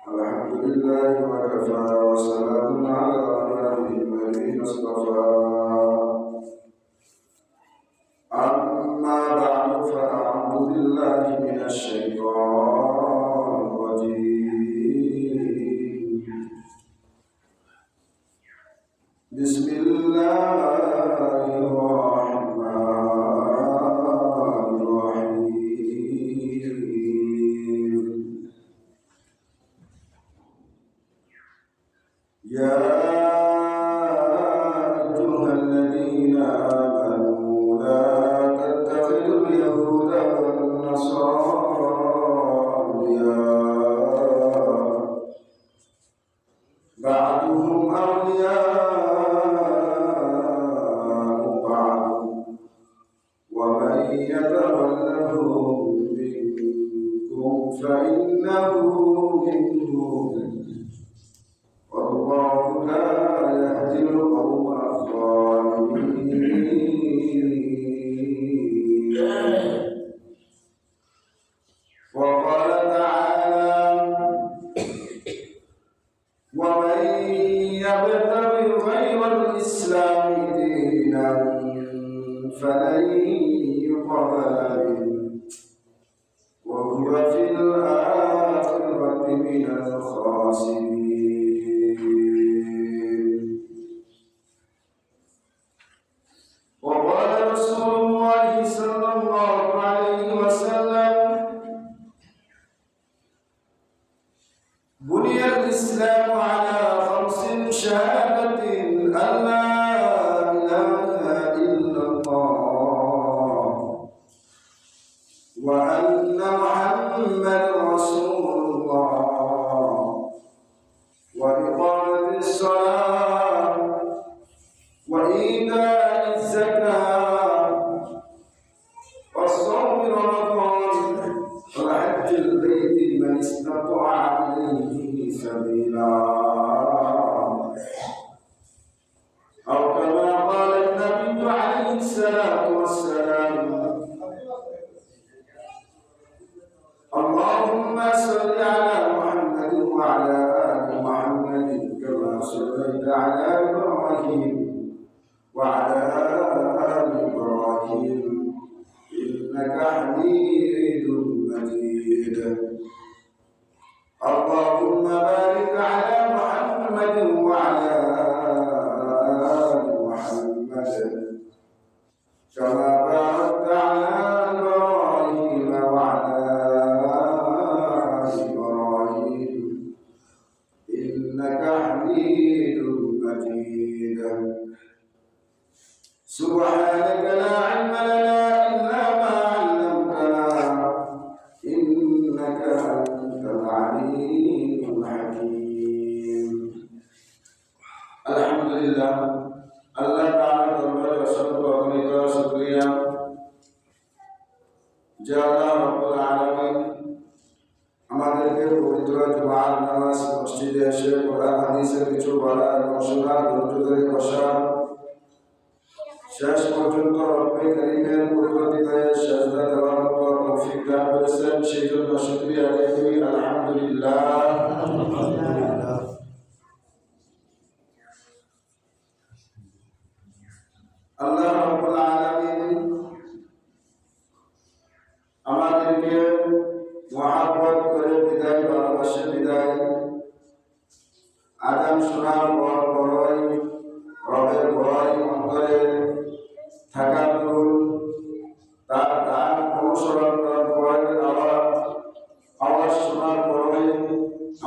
الحمد لله وكفى وسلام على عباده الذين اصطفى. أما بعد فأعوذ بالله من الشيطان الرجيم. بسم الله الرحمن الرحيم. يا أيها الذين آمنوا لا تتخذوا اليهود والنصارى أولياء بعضهم أولياء بعض ومن يتولهم منكم فإنه منهم والله لا يهدي القوم الظالمين. وقال تعالى: ومن يبتغي غير الإسلام دينا فلن يقبل منه وهو في الآخرة من الخاسرين. وقال رسول الله صلى الله عليه وسلم: بني الإسلام على خمس: شهادة أن لا إله إلا الله وأن محمدا رسول الله وإقامة الصلاة وإيتاء الزكاة وصوم رمضان وحج البيت من استطاع إليه سبيلا، أو كما قال النبي عليه الصلاة والسلام: اللهم صل على محمد وعلى آل محمد كما صليت على إبراهيم وعلى آل إبراهيم إنك حميد مجيد. اللهم بارك على محمد وعلى آل محمد كما باركت على إبراهيم وعلى آل إبراهيم إنك حميد مجيد. سبحانك لا علم لنا إلا ما علمتنا إنك أنت العليم الحكيم. الحمد لله আল্লাহ তাআলা দরবারে অসংখ্য অগণিত শুকরিয়া যে আল্লাহ রাব্বুল আলামিন আমাদেরকে পবিত্র জুমার নামাজ মসজিদে এসে কোরআন হাদিসের কিছু বলা এবং শোনা, ধৈর্য ধরে বসা, শেষ পর্যন্ত রব্বে কারীমের পরিবর্তিত হয়ে সেজদা দেওয়ার মতো তৌফিক দান করেছেন। সেই জন্য শুকরিয়া আদায় করি, আলহামদুলিল্লাহ। আল্লাহ রাব্বুল আলামিন আমাদেরকে মহব্বত করে বিদায়, ভালোবাসে বিদায়, আযান শোনার পর পরই রবের ভয় অন্তরে থাকার দরুন তার গান অনুসরণ করার পরে আওয়াজ শোনার পরে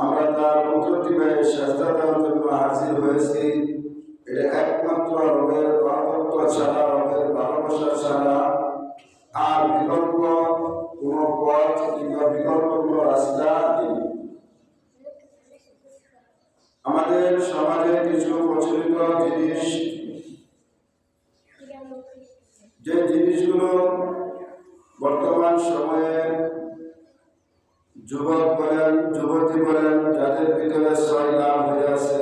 আমরা তার মুখটিকে সেজদা দেওয়ার জন্য হাজির হয়েছি। এটা একমাত্র রবের বাহাদুর ছাড়া, রবের ভালোবাসা ছাড়া আর বিকল্প কোন পথ কিংবা বিকল্প কোন রাস্তা নেই। আমাদের সমাজে কিছু প্রচলিত জিনিস, যে জিনিসগুলো বর্তমান সময়ে যুবক বলেন, যুবতী বলেন, যাদের ভিতরে সয়লাভ হয়ে আছে।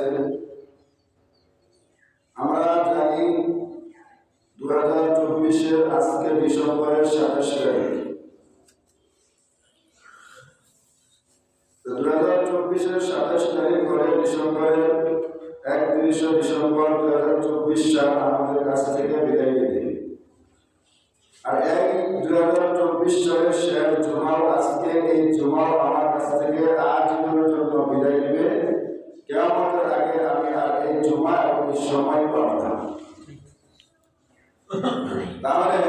আমরা জানি 2024 আজকে ডিসেম্বরের 27 তারিখ। 2024 27 তারিখ করে ডিসেম্বরের 31 ডিসেম্বর 2024 সাল আমাদের কাছ থেকে বিদায় নেবে। আর এই 2024 সালের শেষ জুমাও আজকে, এই জুমাও আমার কাছ থেকে আজীবনের জন্য বিদায় নেবে। কিয়ামতের আগে আমি আর এই জুমা এবং এই সময় পাবো না। তাহলে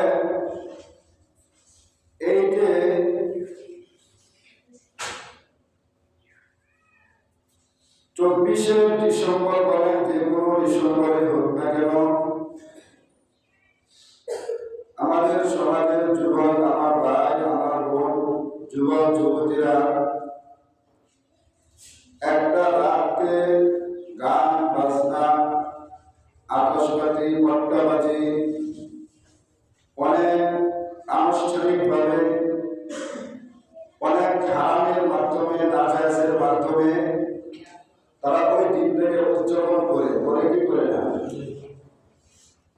এই যে 24শে ডিসেম্বর বলেন, যে কোনো ডিসেম্বরে হোক না কেন, আমাদের সমাজের যুবক, আমার ভাই, আমার বোন, যুবক যুবতীরা একটা রাতকে গান বাজনা, আতশবাজি, পটকাবাজি, অনেক আনুষ্ঠানিকভাবে, অনেক হারামের মাধ্যমে, নাজায়েজের মাধ্যমে তারা ওই দিনটাকে উদযাপন করে কি করে না।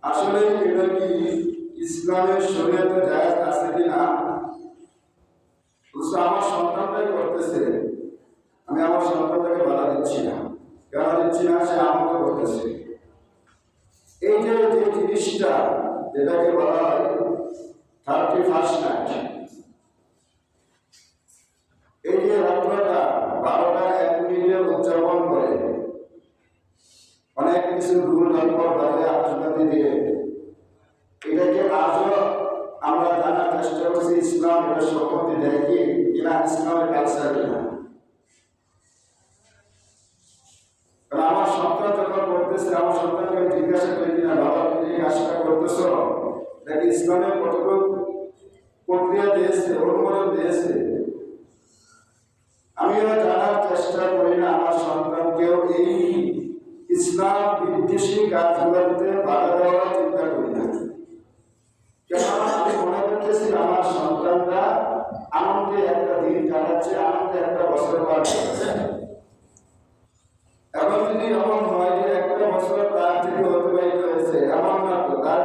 আসলে এটা কি ইসলামের শরীয়তে জায়েজ আছে কিনা? আমার সন্তানটাই করতেছে, আমি আমার সন্তানটাকে বাধা দিচ্ছি না। কেন দিচ্ছি না? সে আমাকে করতেছে। এই যে জিনিসটা, যেটাকে বলা হয় 31st নাইট, এই যে রাত্রটা 12:01 উদযাপন করে, অনেক কিছু রুল নম্বর বাজে, আতশবাজি দিয়ে, এটাকে আজও আমরা জানার চেষ্টা করছি ইসলাম এটা সম্পত্তি দেয় কি কিনা, ইসলামের কালচার কিনা। কারণ আমার সন্তান যখন করতেছে, আমার সন্তানকে জিজ্ঞাসা করি কিনা, বাবা তুমি এই কাজটা করতেছ, নাকি ইসলামের কতটুকু প্রক্রিয়া দিয়েছে, অনুমোদন দিয়েছে, আমিও জানার চেষ্টা করি না আমার সন্তানকেও এই ইসলাম বিদ্বেষী কাজগুলোতে বাধা দেওয়ার চিন্তা করি না। কেন? আমি মনে করতেছি আমার সন্তানরা আনন্দে একটা দিন কাটাচ্ছে, আনন্দে একটা বছর পার করছে। এখন যদি এমন হয় যে একটা বছর তার থেকে অতিবাহিত হয়েছে, এমন না তো, তার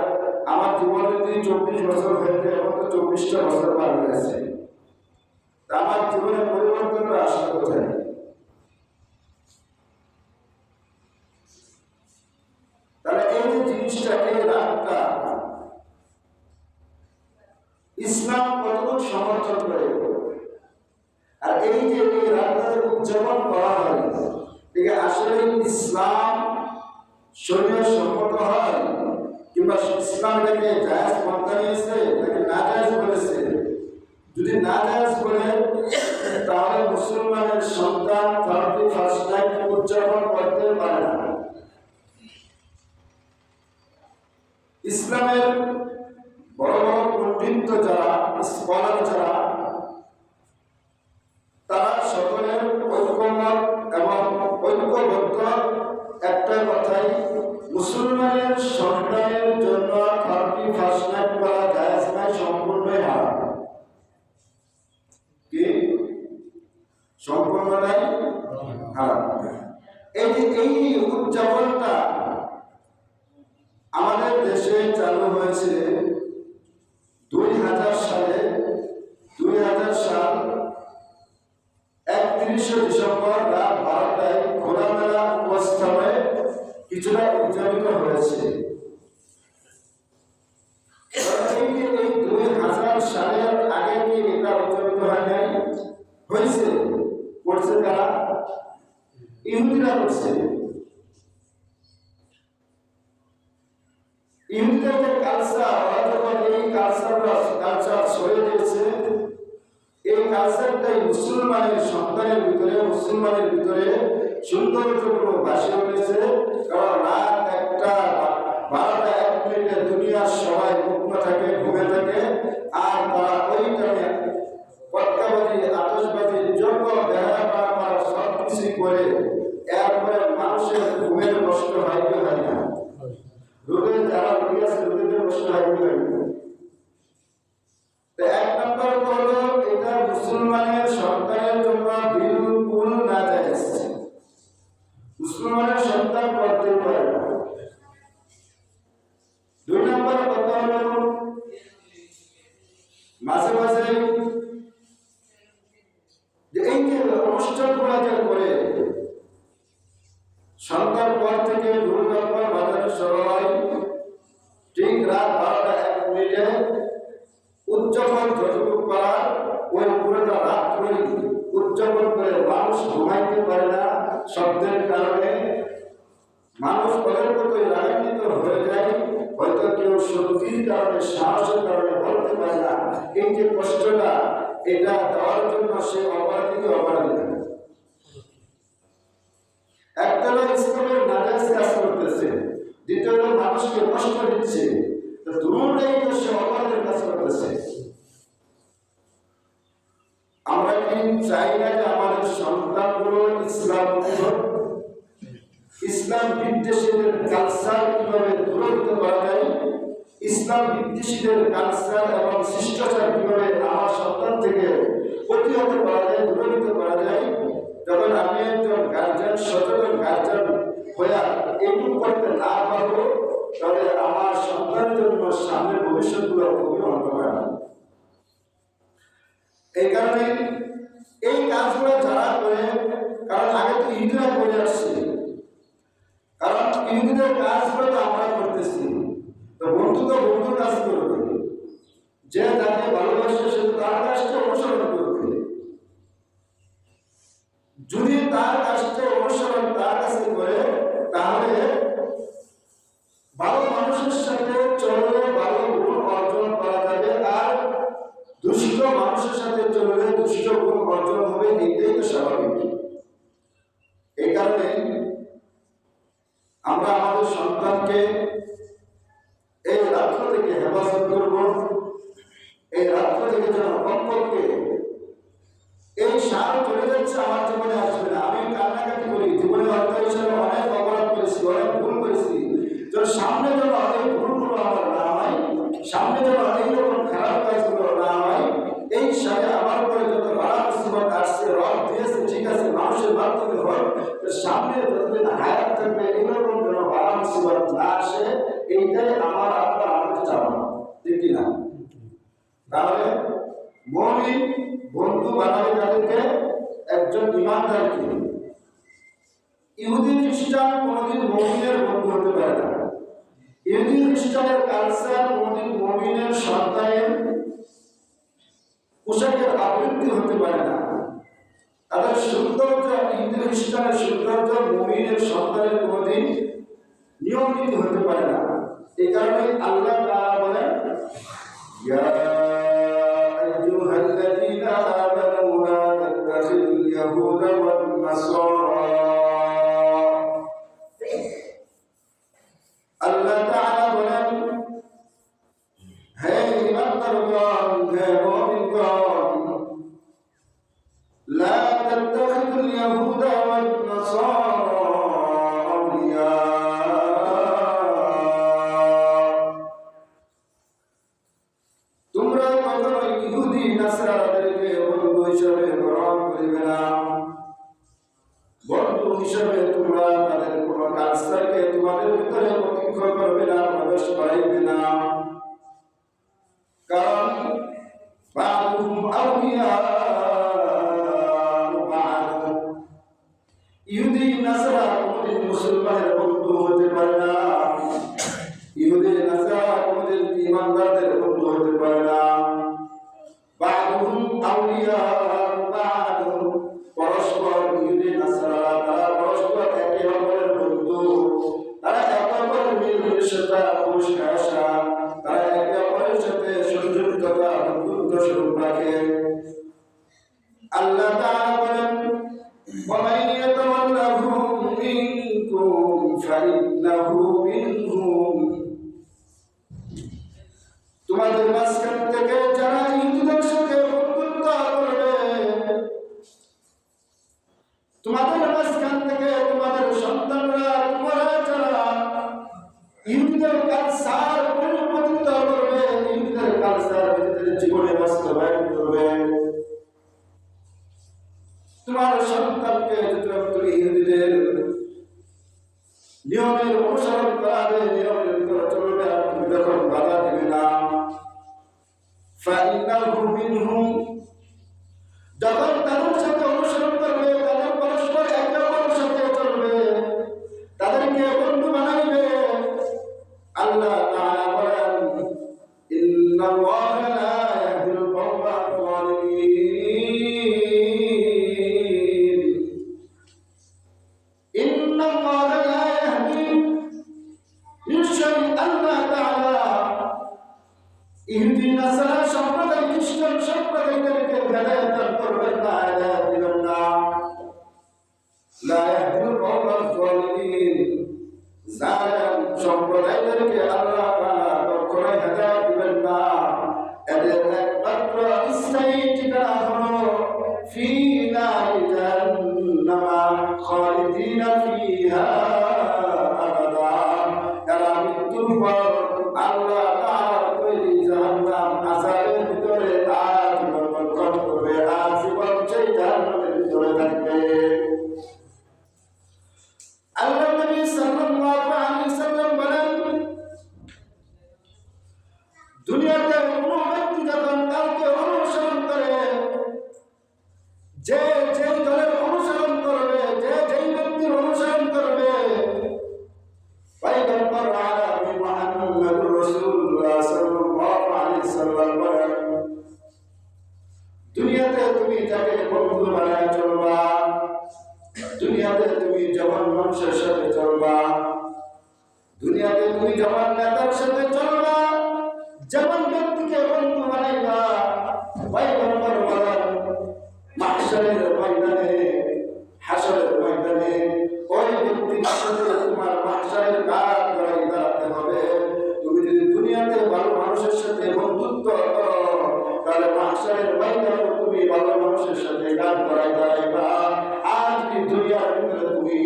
আমার জীবন যদি 24 বছর হয়েছে, এখন তো 24টা বছর পার হয়েছে, আমার জীবনের পরিবর্তনটা আসলে কোথায়? তাহলে এই যে জিনিসটা, এই রাতটা ইসলাম কতটুকু সমর্থন করে, আর এই যে এই রাতটা উদযাপন করা হয়, এটা আসলে ইসলাম শরীয়ত সম্মত হয়, কিংবা ইসলাম এটাকে জায়েজ পন্থা নিয়েছে নাকি নাজায়েজ বলেছে? যদি নাজায়েজ বলে, তাহলে মুসলমানের সন্তান 31st নাইট উদযাপন করতে পারে না। ইসলামের বড় বড় পণ্ডিত যারা, স্কলার যারা, তারা সকলের ঐক্যমত এবং ঐক্যবদ্ধ একটা কথাই, মুসলমানের সন্তানের জন্য 31st নাইট করা জায়েজ নাই, সম্পূর্ণই হারাম। কি সম্পূর্ণটাই হারাম। এই যে এই উদযাপনটা আমাদের দেশে চালু হয়েছে 2000 সালে। 2000 সাল 31 ডিসেম্বর রাত 12টায় খোলামেলা উপস্থাপনে কিছুটা উদযাপিত হয়েছে। এই 2000 সালের আগে কি এটা উদযাপিত হয় নাই? হয়েছে। করছে কারা? ইহুদিরা করছে। ইহুদিদের যে কালচার, ওরা যখন এই কালচার ছড়িয়ে দিয়েছে, এই কালচারটাই মুসলমানের সন্তানের ভিতরে, মুসলমানের ভিতরে সৌন্দর্যগুলো ভাসে উঠেছে। কারণ রাত 1:12 দুনিয়ার সবাই মুগ্ন থাকে, ঘুমে থাকে, আর তারা ওই টাইমে পটকাবাজি, আতশবাজির জন্য বেহায়া সব কিছু করে, এরপরে মানুষের ঘুমের কষ্ট হয় কি হয় না? রোগের যারা রোগী আছে, রোগীদের কষ্ট হয় কি হয় না? এক নম্বর হলো, এটা মুসলমানের সন্তানের জন্য বিলকুল নাজায়েজ। মুসলমানের সন্তান করতে পারে না। 2 নম্বর কথা হলো, মাঝে মাঝে এই যে অনুষ্ঠানগুলো যে করে, ঘুমাইতে পারে না শব্দের কারণে, মানুষ ওদের প্রতি রাগান্বিত হয়ে যায়, হয়তো কেউ শক্তির কারণে সাহসের কারণে বলতে পারে না। এই যে কষ্টটা, এটা দেওয়ার জন্য সে অপরাধীকে অপরাধী না। একতলা ইসলামের নাজায়েজ কাজ করতেছে, দ্বিতীয় মানুষকে কষ্ট দিচ্ছে, তো দুটোটাই তো সে অপরাধের কাজ করতেছে। আমরা কি চাই না যে আমাদের সন্তানগুলো ইসলাম বিদ্বেষীদের কালচার কিভাবে দূরীভূত করা যায়, ইসলাম বিদ্বেষীদের কালচার এবং শিষ্টাচার কিভাবে আমার সন্তান থেকে প্রতিহত করা যায়, দূরীভূত করা যায়। যখন আমি একজন গার্জিয়ান, সচেতন গার্জিয়ান হইয়া এইটুকু করতে না পারবো, তাহলে আমার সন্তানের জন্য সামনের ভবিষ্যৎগুলো খুবই অন্ধকার। এই কারণে এই কাজগুলো যারা করে, কারণ আগে তো ইহুদিরা করে আসছে, কারণ ইহুদিদের কাজগুলো তো আমরা করতেছি, তো বন্ধু তো বন্ধুর কাজ করবে, যে যাকে ভালোবাসে সে তার কাজটা অনুসরণ করবে। যদি তার কাজটা অনুসরণ তার কাছে করে, তাহলে ভালো মানুষের সাথে চললে ভালো গুণ অর্জন করা যাবে, আর দুষ্ট মানুষের সাথে চললে দুষ্ট গুণ অর্জন হবে। এটাই তো স্বাভাবিক। এই কারণে আমরা আমাদের সন্তানকে এই রাত্র থেকে হেফাজত করব। এই রাত্র থেকে যেন কমপক্ষে এই সার চলে যাচ্ছে, আমার জীবনে আসবে না। আমি কান্নাকাটি করি, জীবনে অর্থ হিসাবে অনেক অপরাধ করেছি, অনেক ভুল করেছি, যেন সামনে যেন এই ভুলগুলো আমার না হয়, সামনে যেন এইরকম খারাপ কাজগুলো না হয়। এই সাথে আমার উপরে যত বাড়া মুসিবত আসছে, রব দিয়েছে, ঠিক আছে, মানুষের মাধ্যমে হয়, সামনে যতদিন হায়াত থাকবে এইরকম যেন বাড়া মুসিবত না আসে। এইটাই আমার আপনার আমাদের চাওয়া, ঠিক কিনা? তাহলে মুমিন বন্ধু বানাবে তাদেরকে, একজন ইমানদারকে। ইহুদি খ্রিস্টান কোনদিন মুমিনের বন্ধু হতে পারে না। ইহুদি খ্রিস্টানের কালচার কোনদিন মুমিনের সন্তানের পোশাকের আবৃত্তি হতে পারে না। তাদের সৌন্দর্য, ইহুদি খ্রিস্টানের সৌন্দর্য মুমিনের সন্তানের কোনদিন নিয়ম নীতি হতে পারে না। এই কারণে আল্লাহ তাআলা বলেন, ইয়া আইয়ুহাল্লাযীনা আমানু লা তাত্তাখিযুল ইয়াহুদা ওয়ান নাসারা। আল্লাহ তাআলা বলেন, হে ঈমানদারগণ, হে মুমিনগণ, লা তাত্তাখিযুল ইয়াহুদা ওয়ান নাসারা আউলিয়া। তোমরা কখনো ইহুদি নাসরানীদেরকে বন্ধু হিসেবে গ্রহণ করিবে না। বন্ধু হিসেবে তোমরা তাদের কোন কাজটাকে তোমাদের ভিতরে প্রতিক্ষেপ করবে না, প্রবেশ করাইবে না। কারণ বা'দুহুম আউলিয়াউ বা'দ, ইহুদি নাসরা কোনদিন মুসলমানের বন্ধু হতে পারে না, ইহুদি নাসরা কোনদিন ঈমানদারদের বন্ধু হতে পারে না। বা'দুহুম আউলিয়াউ বা'দ, পরস্পর ইহুদি নাসরা তারা পরস্পর একে অপরের বন্ধু, তারা একে অপরের মিলমিশতা, খুশখাসা, তারা একে অপরের সাথে সহযোগিতা, বন্ধুত্ব স্বরূপ রাখে। আল্লাহ তাআলা বলেন, وَمَن يَتَوَلَّهُم مِّنكُمْ فَإِنَّهُ مِنْهُمْ। তোমাদের মাঝখান থেকে যারা ইহুদিদের সাথে বন্ধুত্ব করবে, তোমাদের মাঝখান থেকে তোমাদের সন্তানরা, তোমরা যারা ইহুদিদের কালচার পরিবর্তিত করবে, ইহুদিদের কালচার নিজেদের জীবনে বাস্তবায়ন করবে, তোমার সন্তানকে তুমি ইহুদিদের নিয়মের অনুসরণ করাবে, নিয়মের ভিতরে চলবে, আর তুমি যখন বাধা দিবে না, ফাইন্নাহু মিনহুম, যখন তাদের সাথে অনুসরণ করবে, তাদের পরস্পর একে অপরের সাথে চলবে, তাদেরকে বন্ধু বানাইবে, আল্লাহ তাআলা বলেন, ইন্নাল্লাহা লা ইয়াহদিল কওমাল যালিমিন। খালিদিনা ফিহা আবাদা। এরা মৃত্যুর পর আল্লাহ তাআলার তৈরি জাহান্নাম আযাবের ভিতরে আজীবন বর্তমান করবে, আজীবন সেই জাহান্নামের ভিতরে থাকবে। আল্লাহ নবী সাল্লাল্লাহু আলাইহি সাল্লাম বলেন, দুনিয়াতে কোনো ব্যক্তি যখন কাউকে অনুসরণ করে, যে যেই দলের অনুসরণ করবে, যে যেই ব্যক্তির অনুসরণ করবে, পয়গম্বর আরবি মুহাম্মদুর রাসূলুল্লাহ সাল্লাল্লাহু আলাইহি সাল্লাম বলেন, দুনিয়াতে তুমি যাকে বন্ধু বানায় চলবা, দুনিয়াতে তুমি যেমন মানুষের সাথে চলবা, দুনিয়াতে তুমি যেমন নেতার সাথে চলবা, যেমন ব্যক্তিকে বন্ধু বানাইবা, পয়গম্বর বলেন মাহশরের ময়দানে, হাসরের ময়দানে ওই ব্যক্তির সাথে তোমার মাহশরের কাজ করাই দাঁড়াতে হবে। তুমি যদি দুনিয়াতে ভালো মানুষের সাথে বন্ধুত্ব করো, তাহলে মাহশরের ময়দানে তুমি ভালো মানুষের সাথে কাজ করাই দাঁড়াইবা। আজ কি দুনিয়ার ভিতরে তুমি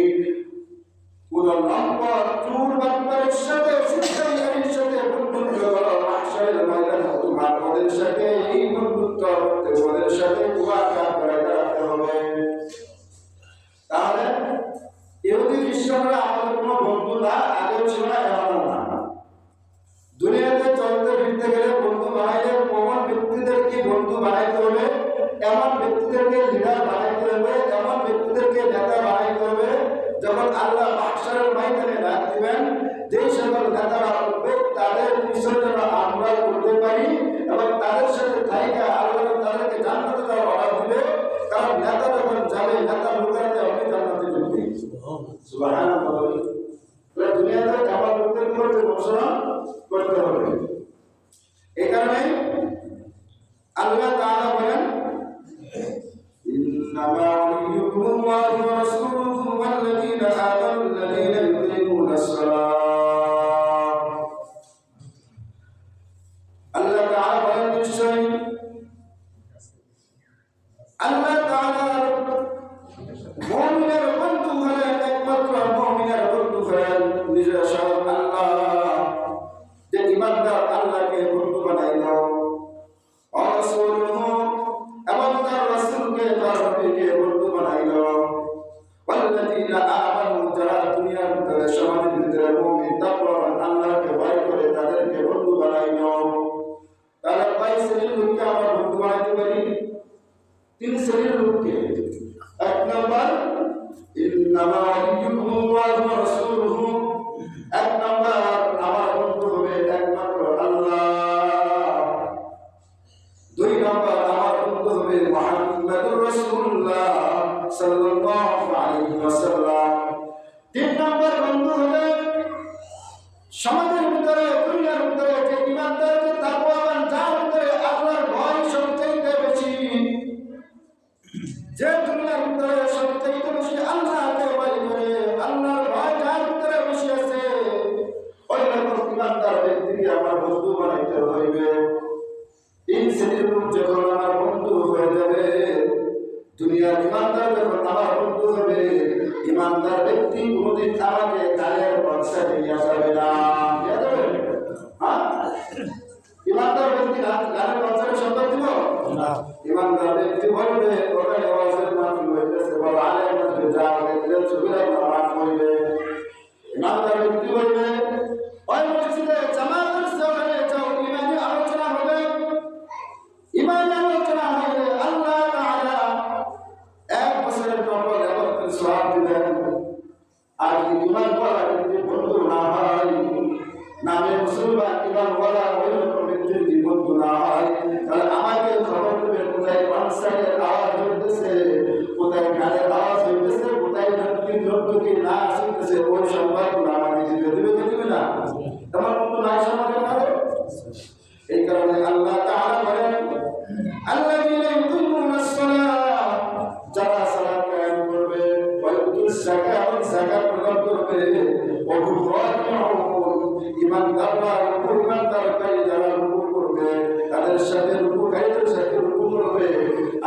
কোন নম্বর চুর বাটপারের সাথে, সিস্টেমের সাথে বন্ধুত্ব করো, মাহশরের ময়দানে তোমার ওদের সাথে এই বন্ধুত্ব করতে, ওদের সাথে তোমার কাজ করাই দাঁড়াতে হবে। তাহলে ইহুদি খ্রিস্টানরা আমাদের কোনো বন্ধু না, আগেও ছিল না, এমনও না। দুনিয়াতে চলতে ফিরতে গেলে বন্ধু বানাইলে কোন ব্যক্তিদেরকে বন্ধু বানাইতে হবে, এমন ব্যক্তিদেরকে লিডার বানাইতে হবে, এমন ব্যক্তিদেরকে নেতা বানাইতে হবে, যখন আল্লাহ মাহশরের ময়দানে ডাক দিবেন, যেই সকল নেতারা উঠবে তাদের পিছনে আমরা করতে পারি এবং তাদের সাথে থাইকা আল্লাহ তাদেরকে জান্নাতে যাওয়ার অর্ডার দিবে। কারণ নেতা যখন যাবে, নেতার লোকেরাতে আপনি জান্নাতে ঢুকবে। সুবহানাল্লাহ। দুনিয়াতে কামাল লোকদের করতে ঘোষণা করতে হবে। এই কারণে আল্লাহ তাআলা বলেন, ইন্নামা ওয়ালিয়ুকুমুল্লাহু ওয়া রাসূলুহু ওয়াল্লাযীনা আমানুল্লাযীনা ইউকিমুনাস সালাহ। আল্লাহ তাআলা বলেন, নিশ্চয়ই আল্লাহ তাআলা মুমিনের বন্ধু হলেন, একমাত্র মুমিনের বন্ধু হলেন নিজের স্বয়ং আল্লাহ। যে ইমানদার আল্লাহকে বন্ধু বানাইল, রাসূলুহু এবং তার রাসূলকে, তার নবীকে বন্ধু বানাইল, ওয়াল্লাযীনা আমানু যারা দুনিয়ার ভিতরে সমাজের ভিতরে মুমিন তাকওয়াবান আল্লাহকে ভয় করে তাদেরকে বন্ধু বানাইল। তাহলে কয় শ্রেণীর লোককে আমরা বন্ধু বানাইতে পারি? তিন শ্রেণীর লোককে। এক নম্বর, ইন্নামা ওয়ালিয়ুকুমুল্লাহু ওয়া রাসূলুহু, এক নম্বর আমার বন্ধু হবে একমাত্র আল্লাহ। দুই নম্বর আমার বন্ধু হবে মুহাম্মদুর রাসূলুল্লাহ সাল্লাল্লাহু আলাইহি ওয়াসাল্লাম। তিন নম্বর বন্ধু হবে সমাজের ভিতরে, দুনিয়ার ভিতরে যে ইমানদার, যে তাকওয়াবান, যার ভিতরে আল্লাহর ভয় সবচেয়ে বেশি, যে দুনিয়ার ভিতরে সবচেয়ে বেশি আল্লাহকে ভয় করে, আল্লাহর ভয় যার ভিতরে বেশি আছে, ওই রকম ইমানদার ব্যক্তিকে আমার বন্ধু বানাইতে হইবে। তিন শ্রেণীর লোক যখন আমার বন্ধু হয়ে যাবে, দুনিয়ার ইমানদার যখন আমার বন্ধু হবে, ইমানদার ব্যক্তি কোনদিন আমাকে গায়ের বর্ষা নিয়ে যাবে না। ইমানদার ব্যক্তি গায়ের বর্ষাকে সম্মান দিব না। ইমানদার ব্যক্তি বলবে, ওখানে ওয়াজের মাহফিল হইতেছে, বড় আলেম আসবে, যা দেখলে ছবিরাই নামাজ পড়বে। ইমানদার ব্যক্তি বলবে, ওই মসজিদে জামাত আছে, ওখানে যাও, ইমানি আলোচনা হবে। ইমানি আলোচনা হইলে আল্লাহ তাআলা 1 বছরের নফল ইবাদতের সওয়াব দিবেন। আর যদি ইমান ওয়ালা ব্যক্তি বন্ধু না হয়, নামে মুসলমান ইমান ওয়ালা ওই রকম ব্যক্তির বন্ধু না হয়, তাহলে আমাকে খবর দেবে কোথায় পানসারের আওয়াজ হইতেছে, কোথায় গানের আওয়াজ হইতেছে, কোথায় নর্তকী নাচ হইতেছে, ওই সংবাদগুলো আমাকে দিবে। দিবে কি দিবে না? তোমার বন্ধু নাই সমাজে পারে। এই কারণে আল্লাহ তাআলা বলেন, আল্লাযীনা ইউকিমুনাস সালাহ, যারা সালাত কায়েম করবে, ওয়া ইউতুস যাকাত, যাকাত প্রদান করবে, ওয়া হুম রাকিউন, ইমানদাররা ইমানদারকারী যারা রুকু করবে, তাদের সাথে রুকুকারীদের সাথে রুকু করবে।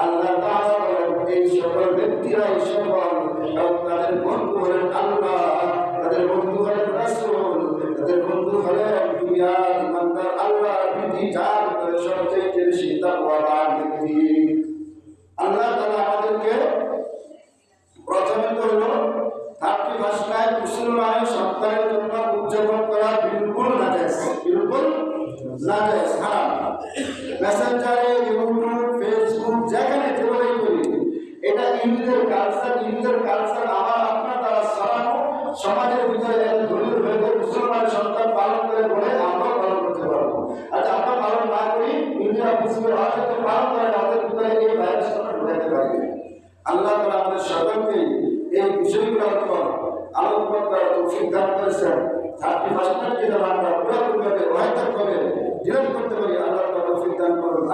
আল্লাহ তাআলা বলেন, এই সকল ব্যক্তিরাই সফল এবং তাদের মুসলমানের সন্তানের জন্য উদযাপন করা বিলকুল নাজায়েজ, বিলকুল নাজায়েজ, হারাম। মেসেঞ্জারে, ইউটিউব, ফেসবুক যেখানে যেভাবে করি, এটা ইহুদিদের কালচার আমার আপনার দ্বারা ছড়ানো, সমাজের ভিতরে দলিল হয়ে মুসলমানের সন্তান পালন করে বলে আমরা পালন করতে পারবো। আর আমরা পালন না করি, ইন্ডিয়া পৃথিবীর হয়তো পালন করে আমাদের ভিতরে এই ভাইরাসটা ঢুকাতে পারবে। আল্লাহ তাআলা আমাদের সকলকে এই বিষয়গুলোর উপর আলোকপাত করার তৌফিক দান করেছেন। 31 যেটা আমরা পুরো করে ওয়াহিদ করে ডিলেট করতে পারি, আল্লাহ তাআলা তৌফিক দান করুন।